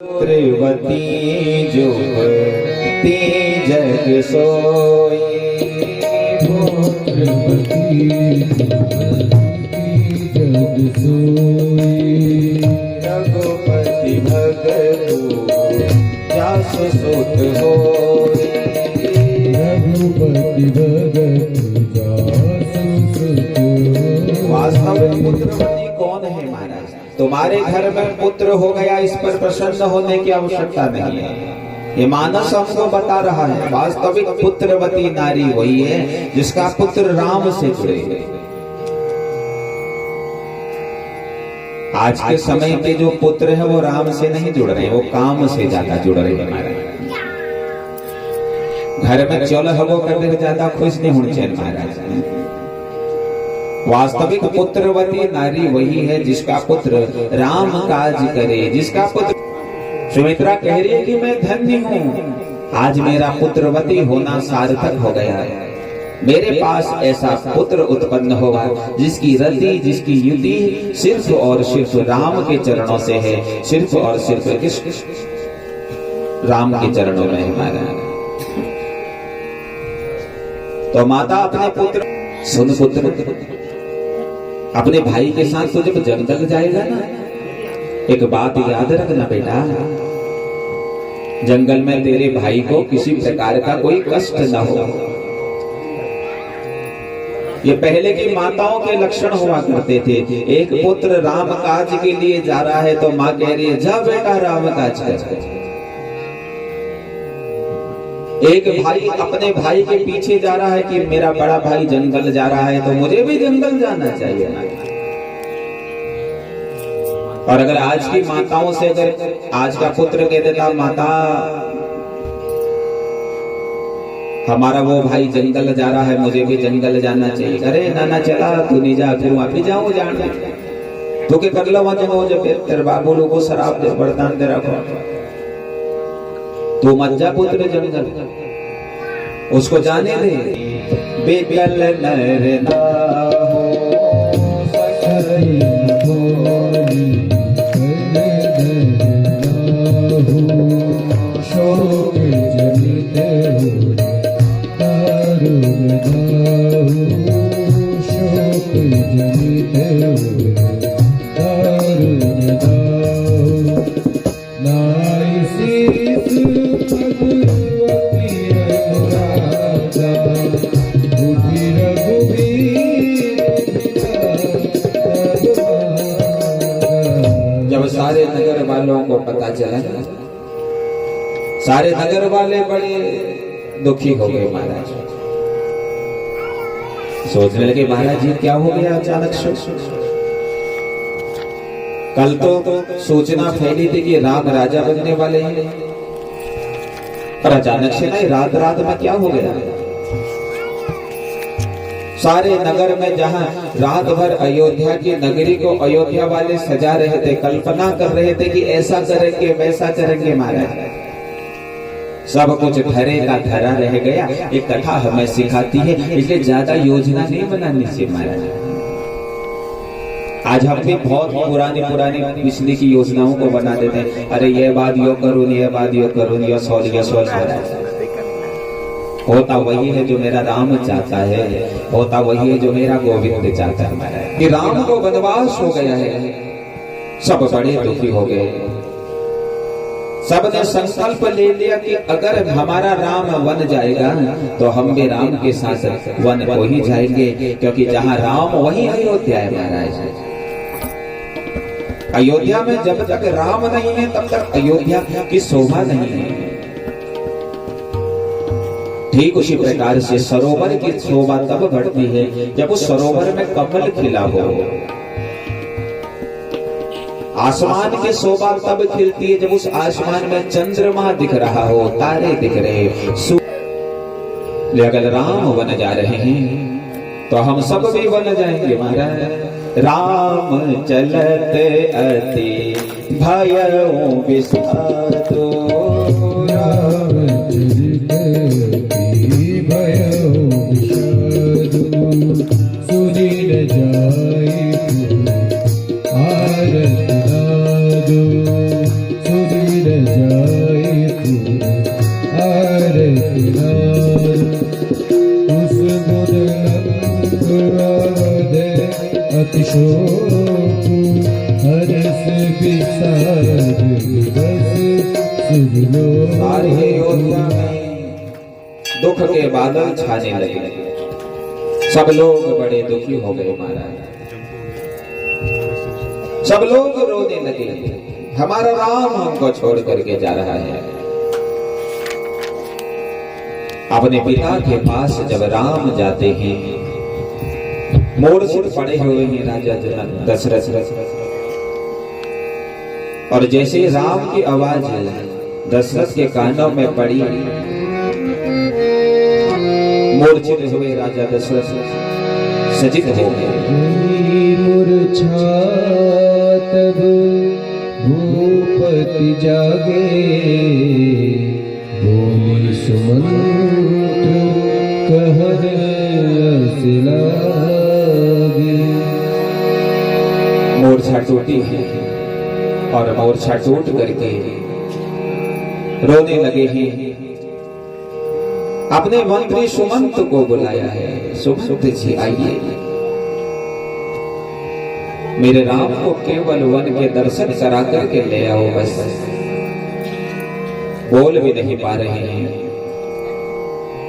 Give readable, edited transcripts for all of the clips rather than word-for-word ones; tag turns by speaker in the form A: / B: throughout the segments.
A: त्रिवती जुगती जग सोई,
B: त्रिवती जग सोई।
A: रघुपति भगतु जासु सुत होई,
B: रघुपति भगतु जासु सुत होई।
A: वास्तविक पुत्रवती कौन है महाराज? तुम्हारे घर में पुत्र हो गया, इस पर प्रसन्न होने की आवश्यकता नहीं है। ये मानस हमको बता रहा है, वास्तविक पुत्रवती नारी वही है जिसका पुत्र राम से जुड़े। आज के समय के जो पुत्र है वो राम से नहीं जुड़ रहे, वो काम से ज्यादा जुड़ रहे हैं। घर में चल हवो करने ज्यादा खुश नहीं होने चाहिए महाराज। वास्तविक पुत्रवती नारी वही है जिसका पुत्र राम काज करे, जिसका पुत्र। सुमित्रा कह रही है कि मैं धन्य हूँ, आज मेरा पुत्रवती होना सार्थक हो गया है। मेरे पास ऐसा पुत्र उत्पन्न होगा जिसकी रति, जिसकी युति सिर्फ और सिर्फ राम के चरणों से है, सिर्फ और सिर्फ किस राम के चरणों में है महाराज। तो माता अपने पुत्र, सुन पुत्र, अपने भाई के साथ तो जब जंगल जाएगा ना, एक बात याद रखना बेटा, जंगल में तेरे भाई को किसी प्रकार का कोई कष्ट न हो। ये पहले की माताओं के लक्षण हुआ करते थे। एक पुत्र राम काज के लिए जा रहा है तो माँ कह रही है जा बेटा राम काज कर। एक भाई अपने भाई के पीछे जा रहा है कि मेरा बड़ा भाई जंगल जा रहा है तो मुझे भी जंगल जाना चाहिए। और अगर आज की माताओं से अगर आज का पुत्र कह देता माता हमारा वो भाई जंगल जा रहा है मुझे भी जंगल जाना चाहिए, अरे नाना चला तू नहीं जा, फिर वहां भी जाऊं जान तो के कर लो वहां जगह जब तेरे बाबू लोगों को शराब दे बर्तन दे रखो तो मत जा पुत्र जंगल, उसको जाने दे। बेकल नर ना हो
B: शोक जनित हो दारुण दाहु, शोक जनित हो दारुण दाहु। नाई शीस भगवती अनुराधा, बुद्धि रघुवीर।
A: जब सारे नगर वालों को पता चला, सारे नगर वाले बड़े दुखी हो गए महाराज। सोचने लगे महाराज जी क्या हो गया अचानक से। कल तो सूचना फैली थी कि राम राजा बनने वाले हैं, पर अचानक से नहीं, रात रात में क्या हो गया। सारे नगर में जहां रात भर अयोध्या की नगरी को अयोध्या वाले सजा रहे थे, कल्पना कर रहे थे कि ऐसा करेंगे वैसा करेंगे महाराज, सब कुछ धरे का धरा रह गया। एक कथा हमें सिखाती है, इसलिए ज्यादा योजना नहीं बनानी चाहिए महाराज। आज हम भी बहुत पुरानी पिछली की योजनाओं को बना देते हैं, अरे ये बात यो करूँ, ये बात यो करूँ, यो सोच। होता वही है जो मेरा राम चाहता है, होता वही है जो मेरा गोविंद चाहता है। कि राम को वनवास हो गया है, सब बड़े दुखी हो गए। सबने संकल्प ले लिया कि अगर हमारा राम वन जाएगा तो हम भी राम के साथ वन को ही जाएंगे, क्योंकि जहां राम वही अयोध्या है महाराज। अयोध्या में जब तक राम नहीं है तब तक अयोध्या की शोभा नहीं है। ठीक उसी प्रकार से सरोवर की शोभा तब बढ़ती है जब उस सरोवर में कमल खिला हो। आसमान की शोभा तब खिलती है जब उस आसमान में चंद्रमा दिख रहा हो, तारे दिख रहे। अगर राम वन जा रहे हैं तो हम सब भी वन जाएंगे महाराज। राम चलत अति भयउ विषादो,
B: राम चलित अति भयउ विषादो। सुनि न जाय आरत नादो, सुनि न जाए पुर आरती नार उस गुण नंदे अतिशोक हरस विसार बस सुजलो
A: सारी अयोध्या में दुख के बादल छाने लगे। सब लोग बड़े दुखी हो गए महाराज। सब लोग रोने लगे, हमारा राम हमको छोड़ करके जा रहा है। अपने पिता के पास जब राम जाते हैं, मूर्छित पड़े हुए हैं राजा दशरथ, और जैसे राम की आवाज दशरथ के कानों में पड़ी, मूर्छित हुए राजा दशरथ सजित हो गए।
B: मूर्छा तब भूपति जागे बोली सुमंत्र कहर सिलागे।
A: मूर्छा टूटी है और मूर्छा टूट करके रोने लगे हैं। अपने मंत्री सुमंत को बुलाया है, सुमंत जी आइए, मेरे राम को केवल वन के दर्शन करा करके ले आओ बस। बोल भी नहीं पा रहे हैं,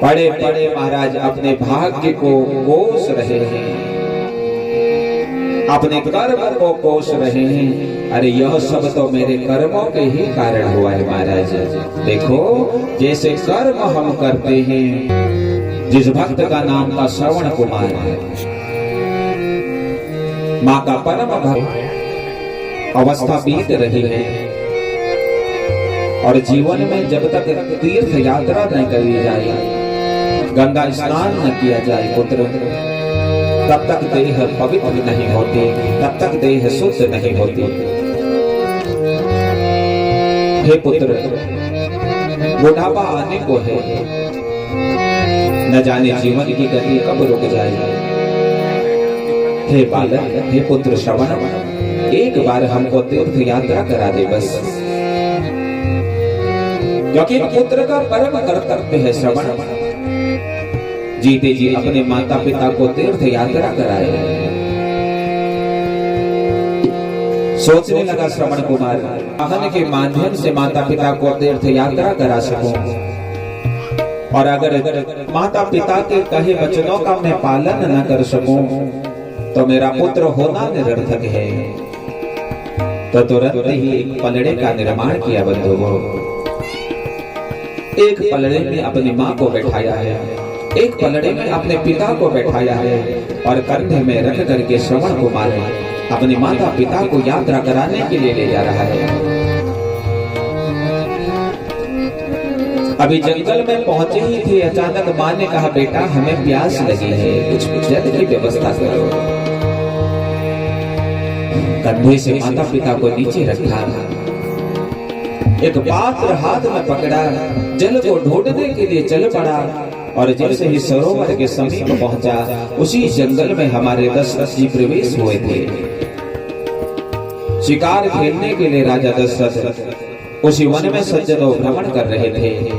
A: पड़े पड़े महाराज अपने भाग्य को कोस रहे हैं, अपने कर्म को कोस रहे हैं। अरे यह सब तो मेरे कर्मों के ही कारण हुआ है महाराज। देखो जैसे कर्म हम करते हैं, जिस भक्त का नाम था श्रवण कुमार, माँ का परम भक्त, अवस्था बीत रही है और जीवन में जब तक तीर्थ यात्रा न करी जाए, गंगा स्नान न किया जाए पुत्र, तब तक देह पवित्र नहीं होती, तब तक देह शुद्ध नहीं होती। हे पुत्र, बुढ़ापा आने को है, न जाने जीवन की गति कब रुक जाए। हे बालक, हे पुत्र श्रवण, एक बार हमको तीर्थ यात्रा करा दे बस, क्योंकि पुत्र का परम कर्तव्य है श्रवण। जीते जी अपने माता पिता को तीर्थ यात्रा कराए। सोचने लगा श्रवण कुमार, वाहन के माध्यम से माता पिता को तीर्थ यात्रा करा सकूं, और अगर माता पिता के कहे वचनों का मैं पालन न कर सकूं तो मेरा पुत्र होना निरर्थक है। तो तुरंत ही एक पलड़े का निर्माण किया बंधुओं। एक पलड़े में अपनी माँ को बैठाया है, एक पलड़े में अपने पिता को बैठाया है, और कंधे में रख करके श्रवण कुमार अपने माता पिता को यात्रा कराने के लिए ले जा रहा है। अभी जंगल में पहुंचे ही थे, अचानक माँ ने कहा, बेटा हमें प्यास लगी है, कुछ जल की व्यवस्था करो। कंधे से माता पिता को नीचे रखा, एक पात्र हाथ में पकड़ा, जल को ढूंढने के लिए चल पड़ा, और जैसे ही सरोवर के समीप पहुंचा, उसी जंगल में हमारे दशरथ जी प्रवेश हुए थे। शिकार खेलने के लिए राजा दशरथ उसी वन में सज्जनों भ्रमण कर रहे थे,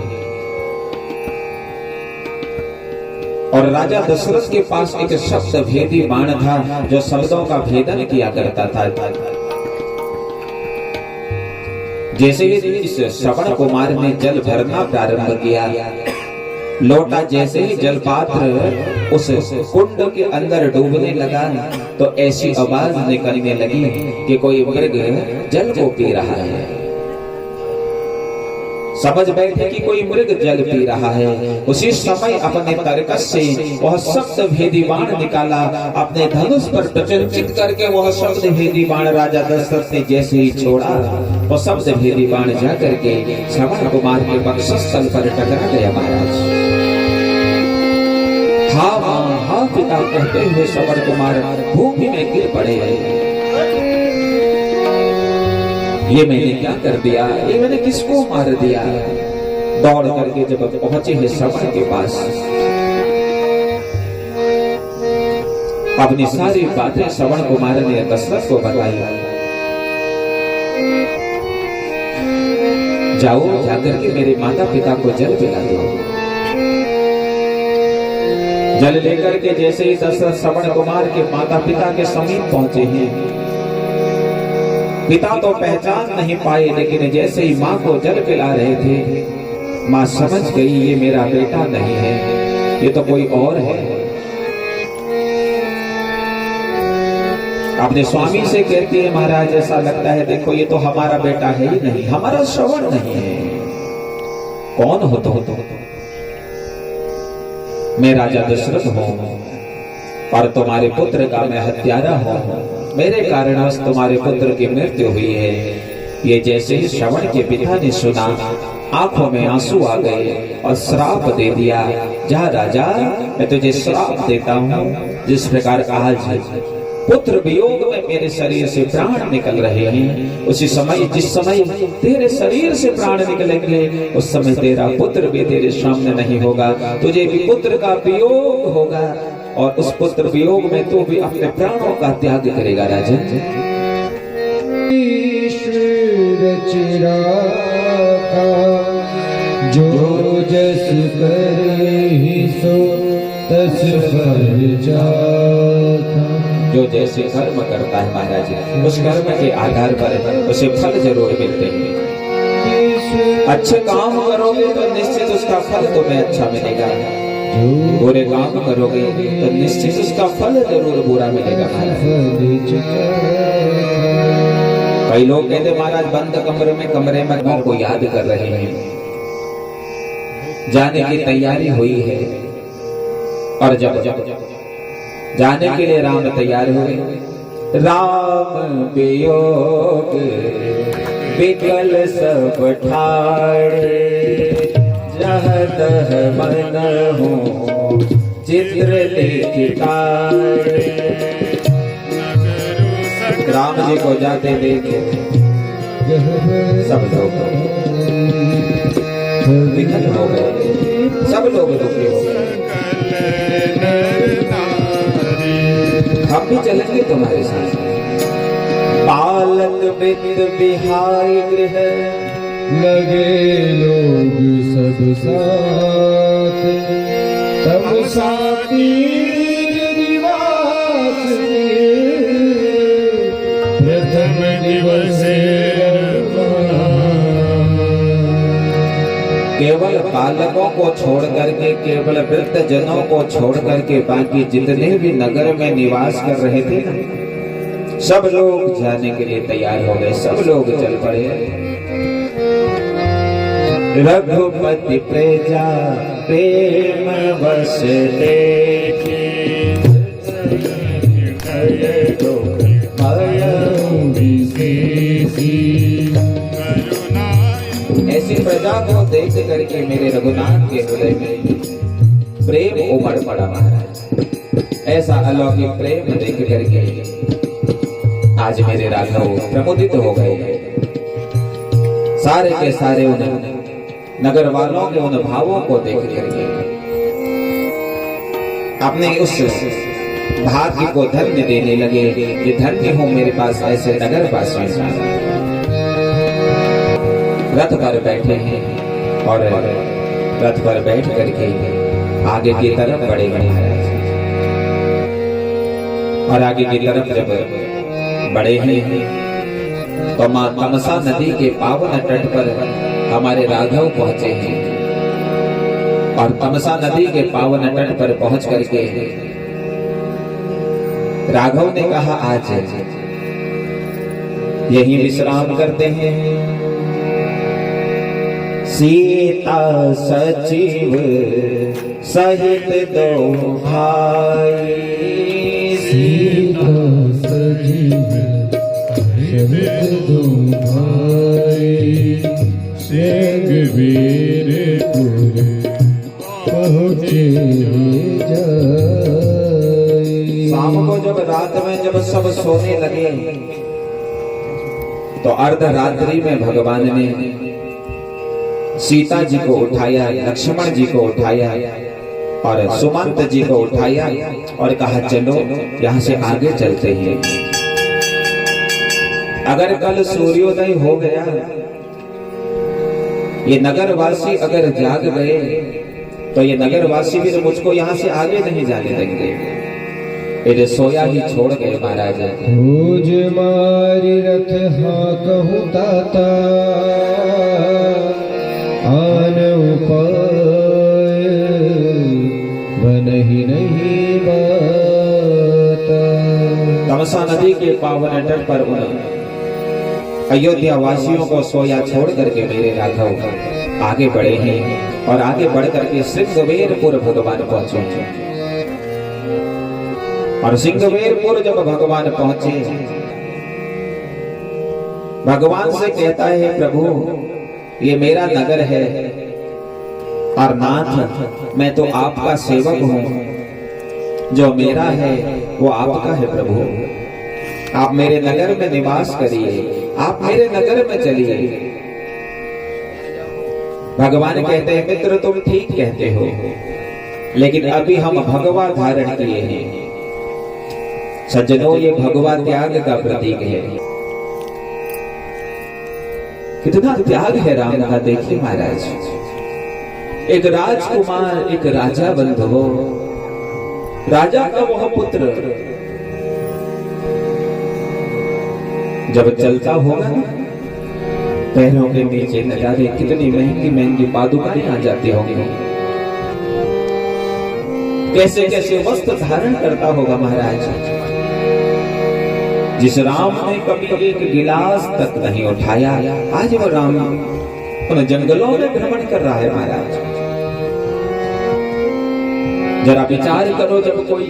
A: और राजा दशरथ के पास एक शब्द भेदी बाण था जो शब्दों का भेदन किया करता था। जैसे ही इस श्रवण कुमार ने जल भरना प्रारंभ किया, लोटा जैसे ही जलपात्र उस कुंड के अंदर डूबने लगा, तो ऐसी आवाज निकलने लगी कि कोई मृग जल को पी रहा है। समझ बैठे कि कोई मृग जल पी रहा है। उसी समय अपने तरकस से वह शब्द भेदी बाण निकाला, अपने धनुष पर प्रचंचित करके वह शब्द भेदी बाण राजा दशरथ ने जैसे ही छोड़ा, वो शब्द भेदी बाण जा करके श्रवण कुमार के वक्षस्थल पर टकरा गया महाराज। हाँ माँ, हाँ पिता कहते हुए श्रवण कुमार भूमि में गिर पड़े। ये मैंने क्या कर दिया, ये मैंने किसको मार दिया। दौड़ करके जब पहुंचे हैं श्रवण के पास, अपनी सारी बातें श्रवण कुमार ने दशरथ को बताई। जाओ जाकर के मेरे माता पिता को जल पिला दो। जल लेकर के जैसे ही दशरथ श्रवण कुमार के माता पिता के समीप पहुंचे हैं, पिता तो पहचान नहीं पाए, लेकिन जैसे ही मां को जल पिला रहे थे, मां समझ गई ये मेरा बेटा नहीं है, ये तो कोई और है। अपने स्वामी से कहती है, महाराज ऐसा लगता है देखो ये तो हमारा बेटा है ही नहीं, हमारा श्रवण नहीं है। कौन हो तो? मैं राजा दशरथ हूं और तुम्हारे पुत्र का मैं हत्यारा हूं। मेरे कारणवश तुम्हारे पुत्र की मृत्यु हुई है। ये जैसे ही श्रवण के पिता ने सुना, आंखों में आंसू आ गए और श्राप दे दिया, जा राजा मैं तुझे श्राप देता हूं। जिस प्रकार आज पुत्र वियोग में मेरे शरीर से प्राण निकल रहे हैं, उसी समय जिस समय तेरे शरीर से प्राण निकलेंगे उस समय तेरा पुत्र भी तेरे सामने नहीं होगा, तुझे भी पुत्र का वियोग होगा और उस पुत्र वियोग में तू भी अपने प्राणों का त्याग करेगा। राजन
B: जो जस करे सो तस फल जाता।
A: जो जैसे कर्म करता है महाराज, उस कर्म के आधार पर उसे फल जरूर मिलते हैं। अच्छे काम करोगे तो निश्चित उसका फल तुम्हें अच्छा मिलेगा, बुरे काम करोगे तो निश्चित उसका फल जरूर बुरा मिलेगा महाराज। कई लोग कहते महाराज बंद कमरे में मां को याद कर रहे हैं, जाने की तैयारी हुई है, और जब जाने के लिए राम तैयार हुए, राम वियोग विकल सब ठाड़े, जहाँ तह मन हो चित्र लिखिताड़े। राम जी को जाते देखे सब लोग विकल हो गए, सब लोग दुखी हो गए। हम भी चलेंगे तुम्हारे साथ। पालक विद बिहाई गृह
B: लगे लोग सब साथ, तब साथी निवास प्रथम दिवस
A: केवल बालकों को छोड़ करके, केवल वृद्ध जनों को छोड़ करके बाकी जितने भी नगर में निवास कर रहे थे ना, सब लोग जाने के लिए तैयार हो गए, सब लोग चल पड़े। रघुपति प्रजा प्रेम बस देखे, ऐसी प्रजा को देख करके मेरे रघुनाथ के हृदय में प्रेम उमड़ पड़ा महाराज। ऐसा अलौकिक प्रेम देख करके आज मेरे राघव प्रमुदित हो गए। सारे के सारे उन नगर वालों के उन भावों को देख करके अपने उस भाग्य को धन्य देने लगे कि धन्य हो मेरे पास ऐसे नगर वासी। रथ पर बैठे हैं और रथ पर बैठ करके आगे की तरफ बढ़े महाराज। और आगे की तरफ जब बड़े हैं तो मां तमसा नदी के पावन तट पर हमारे राघव पहुंचे हैं। और तमसा नदी के पावन तट पर पहुंच करके राघव ने कहा आज यही विश्राम करते हैं। सीता सचिव सहित दो भाई,
B: सीता सजीव सहित दो भाई, सेग वीरपुर पहुँचे जाए।
A: शाम को जब रात में जब सब सोने लगे तो अर्धरात्रि में भगवान ने सीता जी को उठाया, लक्ष्मण जी को उठाया और सुमंत जी को उठाया और कहा चलो यहाँ से आगे चलते हैं। अगर कल सूर्योदय हो गया ये नगरवासी अगर जाग गए तो ये नगरवासी भी तो मुझको यहाँ से आगे नहीं जाने देंगे। ये सोया ही छोड़ गए महाराज।
B: खोज मारी रथ हाँ कहूँ ताता, आन उपाय बनहि नहीं बाता।
A: तमसा नदी के पावन तट पर उन अयोध्या वासियों को सोया छोड़ करके मेरे राघव आगे बढ़े हैं और आगे बढ़ करके सिंहवेरपुर भगवान पहुंचे। और सिंहवेरपुर जब भगवान पहुंचे, भगवान से कहता है प्रभु ये मेरा नगर है और नाथ मैं तो आपका सेवक हूं, जो मेरा है वो आपका है प्रभु। आप मेरे नगर में निवास करिए, आप मेरे नगर में चलिए। भगवान कहते हैं मित्र तुम ठीक कहते हो, लेकिन अभी हम भगवा धारण किए हैं। सज्जनों ये भगवा त्याग का प्रतीक है। कितना त्याग है राम का, देखिए महाराज। एक राजकुमार, एक राजा बंधु, राजा का वह पुत्र जब चलता होगा ना, पैरों के नीचे नजारे कितनी महंगी महंगी पादुकाएं आ जाती होंगी, कैसे कैसे वस्त्र धारण करता होगा महाराज। जिस राम ने कभी एक गिलास तक नहीं उठाया, आज वो राम उन जंगलों में भ्रमण कर रहा है महाराज। जरा विचार करो, जब कोई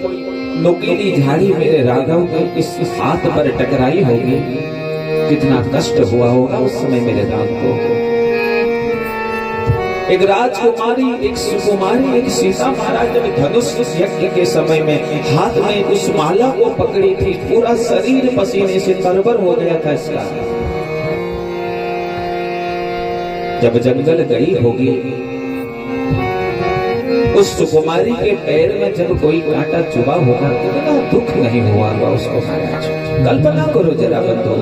A: नुकीली झाड़ी मेरे राघव के इस हाथ पर टकराई होगी, कितना कष्ट हुआ होगा उस समय मेरे राम को। एक राजकुमारी, एक सुकुमारी, एक सीता महाराज जब धनुष यज्ञ के समय में हाथ में उस माला को पकड़ी थी, पूरा शरीर पसीने से तरबर हो गया था इसका। जब जंगल गई होगी, उस सुकुमारी के पैर में जब कोई कांटा चुभा होगा, कितना दुख नहीं हुआ होगा उसको महाराज। कल्पना करो जरा बंधु।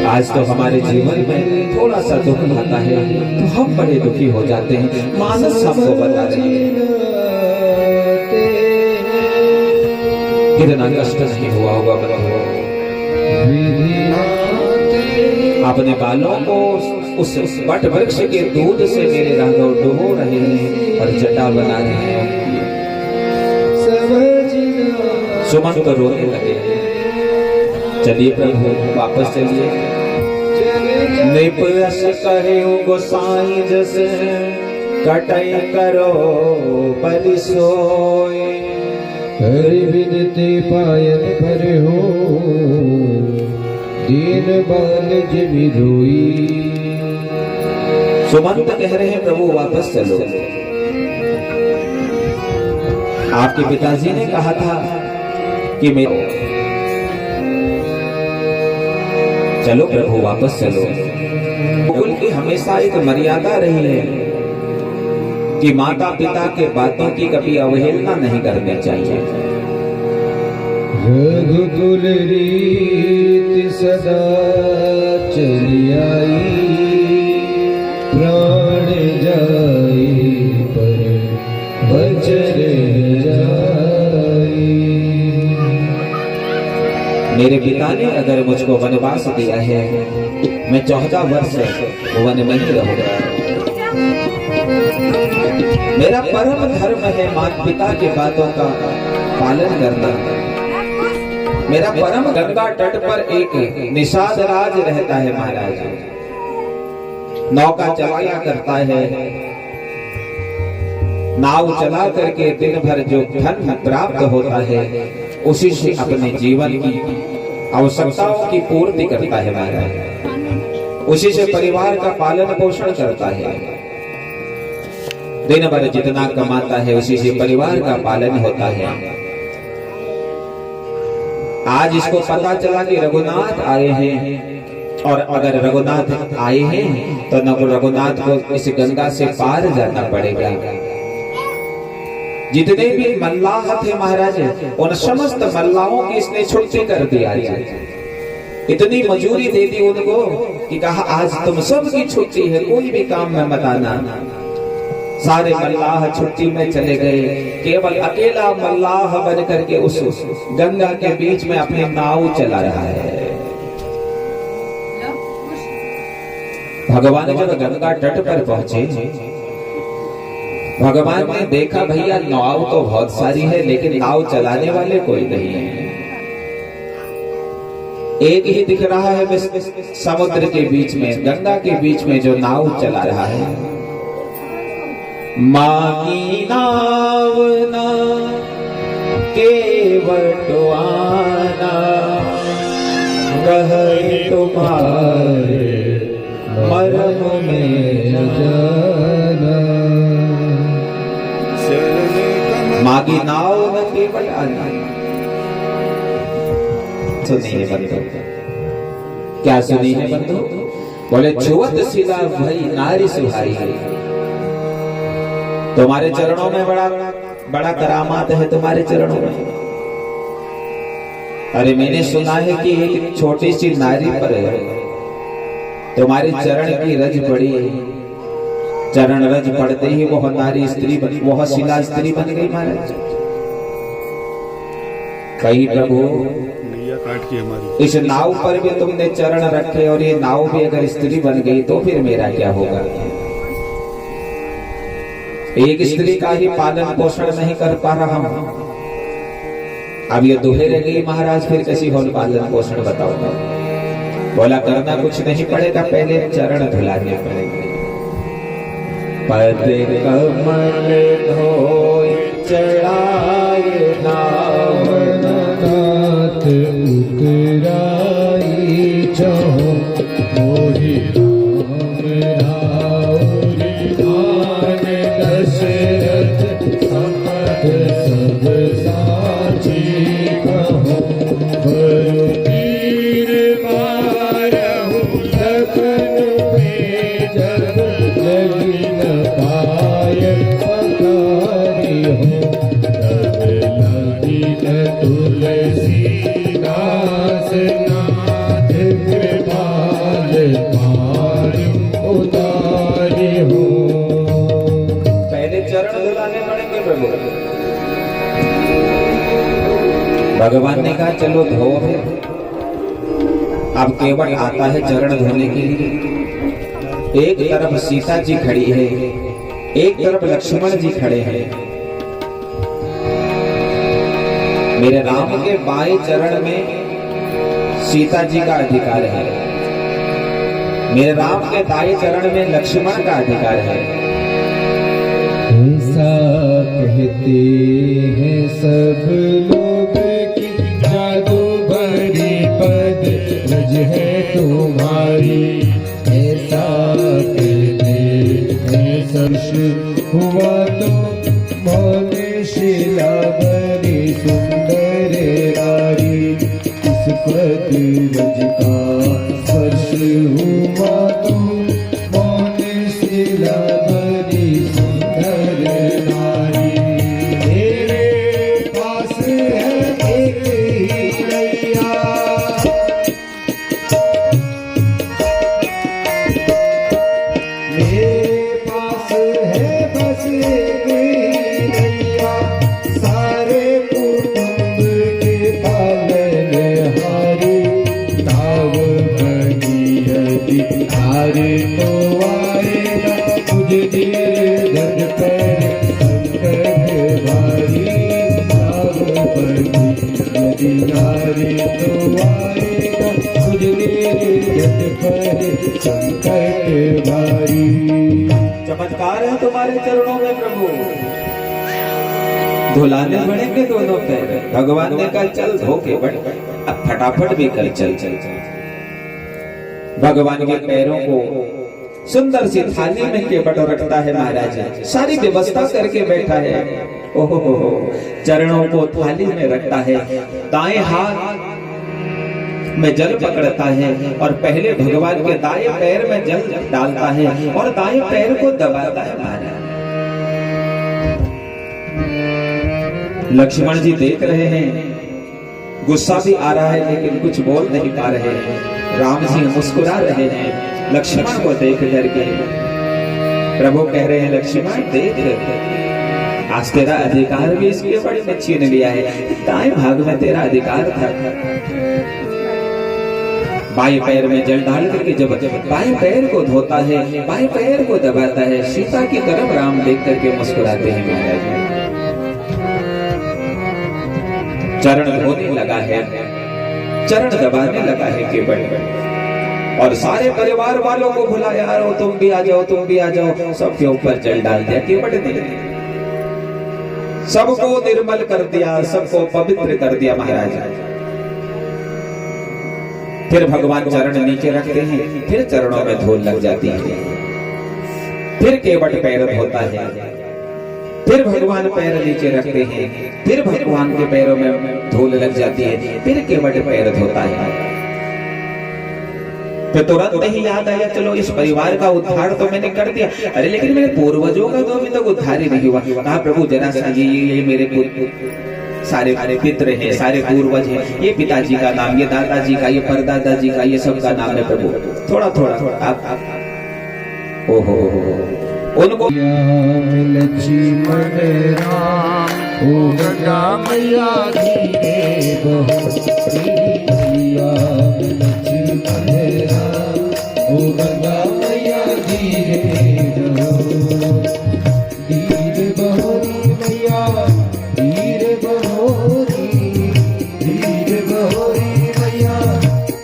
A: आज तो हमारे जीवन में थोड़ा सा दुख आता है तो हम बड़े दुखी हो जाते हैं। मानस हमको बता रही है, कितना कष्ट नहीं हुआ होगा बंधु। अपने बालों को उस वट वृक्ष के दूध से मेरे राघव डुबो रहे हैं और जटा बना रहे हैं। सुमंत रोने लगे। चलिए प्रभु वापस चलिए। निपस कहे गोसाई जस कटई करो बलि सोए,
B: हरि बिनती पायन पर हो, दीन बाल जिमि रोई।
A: सुमंत कह रहे हैं प्रभु वापस चलो। आपके पिताजी ने कहा था कि मैं चलो प्रभु वापस चलो। कुल की हमेशा एक मर्यादा रही है कि माता पिता के बातों की कभी अवहेलना नहीं करनी चाहिए।
B: रघुकुल रीति सदा चली आई, प्राण जाई पर बचन जाई।
A: मेरे पिता ने अगर मुझको वनवास दिया है, मैं 14 वर्ष वन में ही रहूंगा। मेरा परम धर्म है माता पिता की बातों का पालन करना। मेरा परम गंगा तट पर एक निषाद राज रहता है महाराज, नौका चलाया करता है। नाव चला करके दिन भर जो धन प्राप्त होता है उसी से अपने जीवन की आवश्यकताओं की पूर्ति करता है महाराज। उसी से परिवार का पालन पोषण करता है। दिन भर जितना कमाता है उसी से परिवार का पालन होता है। आज इसको पता चला कि रघुनाथ आए हैं, और अगर रघुनाथ आए हैं तो न रघुनाथ को इस गंगा से पार जाना पड़ेगा। जितने भी मल्लाह थे महाराज, उन समस्त मल्लाहों की इसने छुट्टी कर दिया। इतनी मजूरी दे दी उनको कि कहा आज तुम सबकी छुट्टी है, कोई भी काम में मत आना। सारे मल्लाह छुट्टी में चले गए, केवल अकेला मल्लाह बन करके उस गंगा के बीच में अपनी नाव चला रहा है। भगवान जब गंगा तट पर पहुंचे, भगवान ने देखा भैया नाव तो बहुत सारी है लेकिन नाव चलाने वाले कोई नहीं है। एक ही दिख रहा है समुद्र के बीच में, गंगा के बीच में जो नाव चला रहा है। मागी नाव ना केवट आना, कहे तुम्हारे मरम में जाना। मागी नाव न केवट आना। सुनिए बंधु, क्या सुनिए बंधु? बोले छुअत सिला भई नारी सुहाई। तुम्हारे चरणों में बड़ा बड़ा करामात है तुम्हारे चरणों में। अरे मैंने सुना है कि एक छोटी सी नारी पर तुम्हारे चरण की रज पड़ी, चरण रज पड़ते ही वह नारी स्त्री बनी, वह शिला स्त्री बन गई महाराज। कहीं प्रभु इस नाव पर भी तुमने चरण रखे और ये नाव भी अगर स्त्री बन गई तो फिर मेरा क्या होगा? एक स्त्री का ही पालन पोषण नहीं कर पा रहा हूं, अब ये दुहे रह गई महाराज, फिर कैसी हो पालन पोषण बताओ? बोला करना कुछ नहीं पड़ेगा, पहले चरण धुलाने पड़ेंगे। पद कमल धोई चढ़ाए नाव,
B: नाथ उतराई चहो मोहि राम राउरी आन दशरथ समत सब साची कहो। बरुतीर मारहु लखन पे जब लगी न पाय पखारी हो। तुलसी दास नाथ कृपाल पारि उतारे हो।
A: पहले चरण धुलाने पड़ेंगे प्रभु। भगवान ने कहा चलो धो है। अब केवल आता है चरण धोने के लिए। एक तरफ सीता जी खड़ी है, एक तरफ लक्ष्मण जी खड़े हैं। मेरे राम के बाएं चरण में सीता जी का अधिकार है, मेरे राम के दाएं चरण में लक्ष्मण का अधिकार है।
B: ऐसा कहते हैं सब लोग कि जादू भरी पद रज है तुम्हारी। ऐसा कहते हैं सब हुआ तो मौन शिला भरी सुंदर नारी। इस पद रज का स्पर्श हुआ तो मौन शिला भरी सुंदर नारी। मेरे पास है एक ही नैया, मेरे पास है बस एक ही नैया। सारे कुटुंब के पालनहारी, नाव बनी यदि हारे तो आएगा मुझे निर्धन पर संकट भारी। नाव बनी यदि हारे तो आएगा मुझे निर्धन पर संकट भारी।
A: चमत्कार है तुम्हारे चरणों में प्रभु। धुलाने पड़ेंगे दोनों पैर। भगवान ने कहा चल धो के बढ़, अब फटाफट भी कर चल चल चल। भगवान के पैरों को सुंदर सी थाली में केवट रखता है महाराज, सारी व्यवस्था करके बैठा है। ओहो चरणों को थाली में रखता है, दाएं हाथ में जल पकड़ता है और पहले भगवान के दाएं पैर में जल डालता है और दाएं पैर को दबाता है महाराज। लक्ष्मण जी देख रहे हैं गुस्सा भी आ रहा है लेकिन कुछ बोल नहीं पा रहे हैं। राम जी मुस्कुरा रहे हैं लक्ष्मण को देख करके। प्रभु कह रहे हैं लक्ष्मण देख, आज तेरा अधिकार भी इसके बड़े में छीन लिया है। दाएं भाग में तेरा अधिकार था, बाएं पैर में जल डाल करके जब बाएं पैर को धोता है, बाएं पैर को दबाता है, सीता की तरफ राम देख करके मुस्कुराते हैं महाराज। चरण धोने लगा है, चरण दबाने लगा है केवल, और सारे परिवार वालों को बुलाया, यारो तुम भी आ जाओ, तुम भी आ जाओ। सबके ऊपर जल डाल दिया केवल ने, सबको निर्मल कर दिया, सबको पवित्र कर दिया महाराज। फिर भगवान चरण नीचे रखते हैं, फिर चरणों में धूल लग जाती है, फिर केवट पैर धोता है, फिर भगवान पैर नीचे रखते हैं, फिर भगवान के पैरों में धूल लग जाती है, फिर केवट पैर धोता है। फिर तुरंत ही याद आया, चलो इस परिवार का उद्धार तो मैंने कर दिया, अरे लेकिन मेरे पूर्वजों का तो अभी तक उद्धार ही नहीं हुआ। कहा प्रभु जरा सा ये मेरे सारे पितृ हैं, सारे पूर्वज हैं, ये पिताजी का नाम, ये दादाजी का, ये परदादा जी का, ये सबका नाम है प्रभु, थोड़ा थोड़ा आप ओहो उनको
B: लक्ष्मण राम ओ गंगा मैया धीरे बहो, लक्ष्मण राम ओ गंगा मैया धीरे बहो, धीरे बहोरी मैया धीरे बहोरी, धीरे बहोरी मैया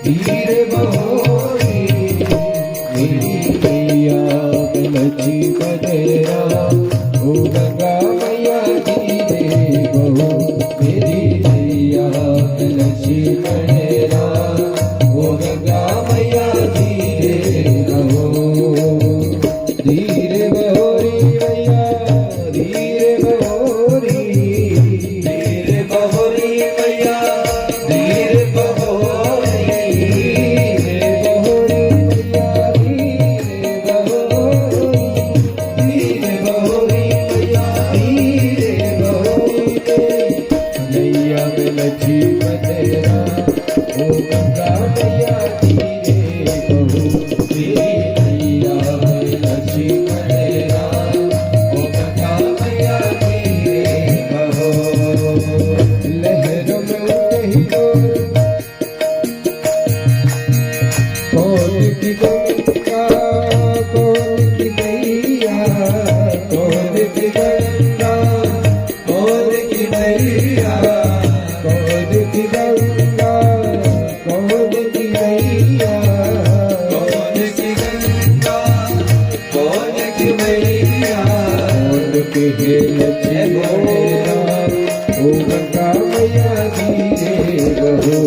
B: धीरे बहोरी, मेरी मैया लक्ष्मण राम ओ गंगा मैया धीरे बहो, मेरी मैया लक्ष्मण राम ओ गंगा मैया धीरे बहो, धीरे बहोरी मैया धीरे बहोरी, धीरे बहोरी मैया धीरे बहोरी, धीरे बहोरी मैया धीरे बहोरी, धीरे बहोरी मैया धीरे बहोरी, मैया में लक्ष्मण राम ओ गंगा मैया धीरे बहो, मेरी मैया में लक्ष्मण राम ओ गंगा मैया धीरे बहो, लहरों में उठे डोर कौन की गंगा कौन की मैया, कौन की गंगा कौन की मैया, कौन की गंगा कौन की मैया, कौन की गंगा कौन की मैया, कौन के है लक्ष्मण राम ओ गंगा मैया धीरे बहो,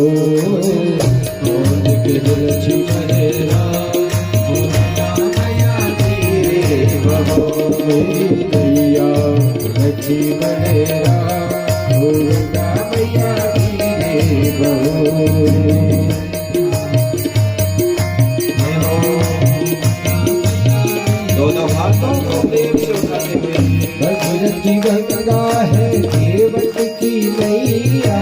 B: कौन के है लक्ष्मण राम ओ गंगा मैया धीरे बहो, मेरी मैया लक्ष्मण राम ओ गंगा मैया धीरे बहो।
A: दोनों हाथों को प्रेम से उठाते हुए
B: भगीरथ की गंगा है केवट की मैया,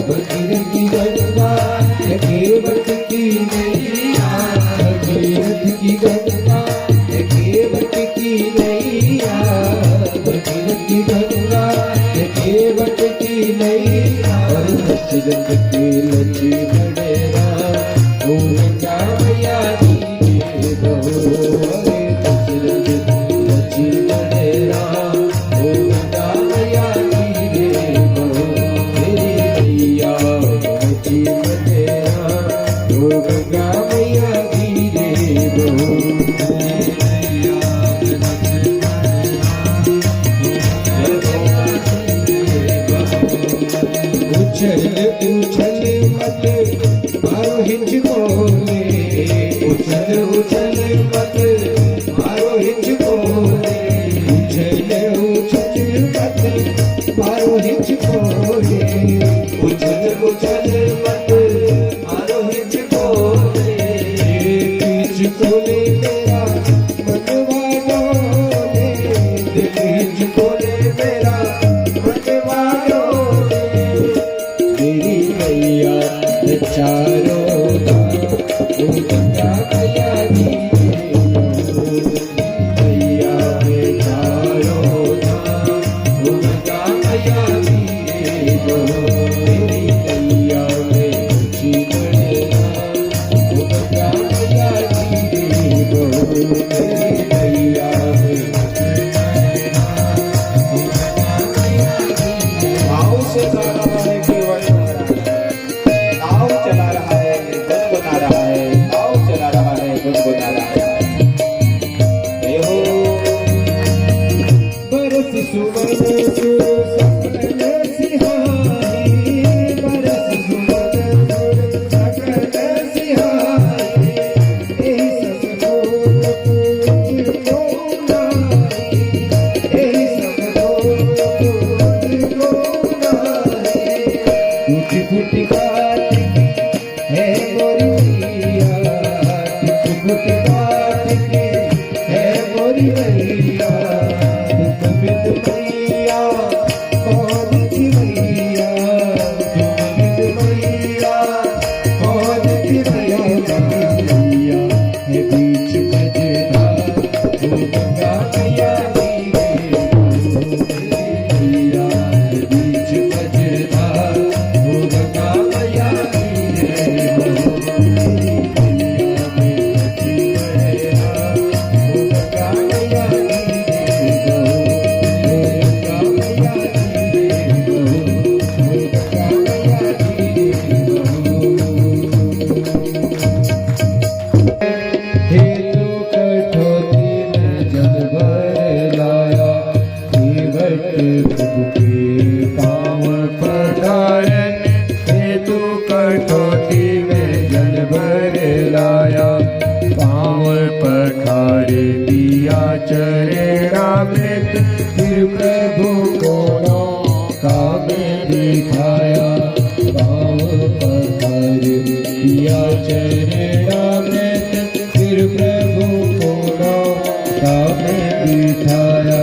B: भगीरथ की गंगा है केवट की मैया, भगीरथ की गंगा है केवट की मैया, भगीरथ की गंगा है केवट की मैया, और सच्चिदानंद के लक्ष्मण राम ओ गंगा मैया धीरे बहो, लक्ष्मण राम ओ गंगा मैया धीरे बहो, मेरी मैया लक्ष्मण राम ओ गंगा मैया धीरे बहो, उछल उछल मत मारो हिचकोले, उछल उछल मत मारो हिचकोले, उछल उछल मत मारो हिचकोले, उछल उछल मत मारो हिचकोले, हिचकोले मेरा मनवा डोले, हिचकोले मेरा मनवा डोले, मेरी
A: मुझको दादा। हे हो
B: बरस सुमन सुर सकल सिहाई, बरस सुमन सुर सकल सिहाई, एहि सब बोल पूज को नाई, एहि सब बोल पूज को नाई। टूटी फूटी बात है मोरी मैया, टूटी फूटी बात है मोरी मैया, तुम बिन मैया कौन की मैया, तुम बिन मैया कौन की मैया। मैया है बीच बजना वो गंगा मैया दी गई, मैया है बीच बजना वो गंगा मैया दी गई। मैया में बची मैया वो गंगा मैया दी गई, वो गंगा मैया दी गई, वो गंगा मैया दी गई। हेतु कठौती में जल भर लाया, केवट प्रभु के पाँव पधारे। हेतु कठौती में जल भर लाया, पाँव पखारे दिया चरे रामृत। फिर प्रभु को नौका में दिखाया, पाँव पखारे दिया चरे रामृत। फिर प्रभु को नौका में दिखाया,